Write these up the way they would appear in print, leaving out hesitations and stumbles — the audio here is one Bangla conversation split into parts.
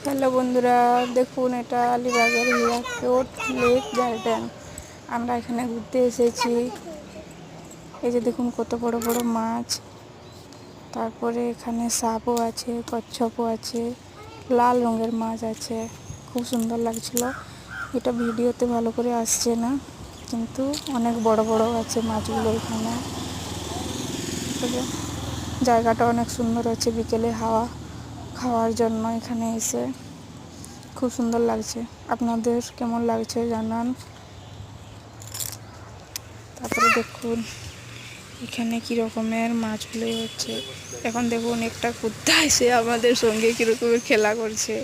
হ্যালো বন্ধুরা, দেখুন এটা আলিবাগের হীরাকুদ লেক গার্ডেন। আমরা এখানে ঘুরতে এসেছি। এই যে দেখুন কত বড় বড় মাছ, তারপরে এখানে সাপও আছে, কচ্ছপও আছে, লাল রঙের মাছ আছে। খুব সুন্দর লাগছিল। এটা ভিডিওতে ভালো করে আসছে না, কিন্তু অনেক বড় বড় আছে মাছগুলো এখানে। জায়গাটা অনেক সুন্দর আছে, বিকেলে হাওয়া খাওয়ার জন্য এখানে এসে খুব সুন্দর লাগছে। আপনাদের কেমন লাগছে জানান। তারপরে দেখুন এখানে কি রকমের মাছগুলো হচ্ছে। এখন দেখুন একটা কুত্তা এসে আমাদের সঙ্গে কিরকমের খেলা করছে।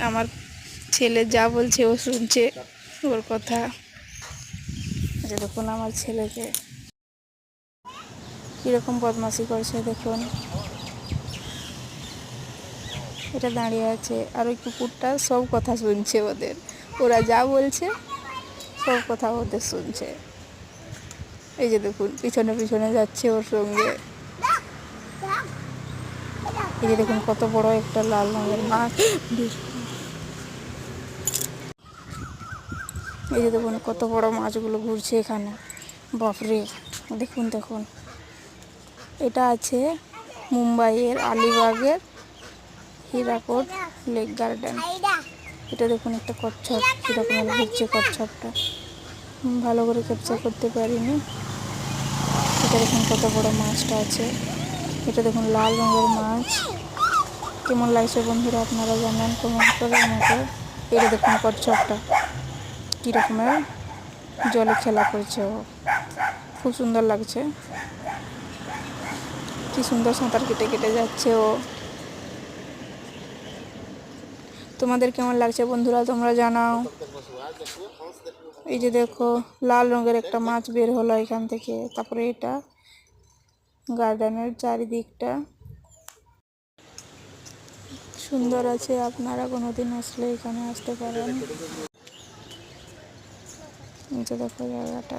আমার ছেলে যা বলছে ও শুনছে ওর কথা। যে দেখুন আমার ছেলেকে কিরকম বদমাশি করছে দেখুন। এটা দাঁড়িয়ে আছে আর ওই কুকুরটা সব কথা শুনছে ওদের। ওরা যা বলছে সব কথা ওদের শুনছে। এই যে দেখুন পিছনে পিছনে যাচ্ছে ওর সঙ্গে। এই যে দেখুন কত বড় একটা লাল রঙের মাছ। এই যে দেখুন কত বড় মাছগুলো ঘুরছে এখানে। বাপরে, দেখুন দেখুন। এটা আছে মুম্বাইয়ের আলিবাগের হীরাকুদ লেক গার্ডেন। এটা দেখুন একটা কচ্ছপ কীরকম ঘুরছে। কচ্ছপটা ভালো করে ক্যাপচার করতে পারিনি। এটা দেখুন কত বড় মাছটা আছে। এটা দেখুন লাল রঙের মাছ। কেমন লাগছে বন্ধুরা আপনারা জানান কমেন্ট করে আমাকে। এটা দেখুন কচ্ছপটা কী রকমের জলে খেলা করছে ও। খুব সুন্দর লাগছে। কি সুন্দর সাঁতার কেটে কেটে যাচ্ছে ও। তোমাদের কেমন লাগছে বন্ধুরা তোমরা জানাও। এই যে দেখো লাল রঙের একটা মাছ বের হলো এখান থেকে। তারপরে এটা গার্ডেনের চারিদিকটা সুন্দর আছে। আপনারা কোনোদিন আসলে এখানে আসতে পারেন। নিচে দেখো জায়গাটা।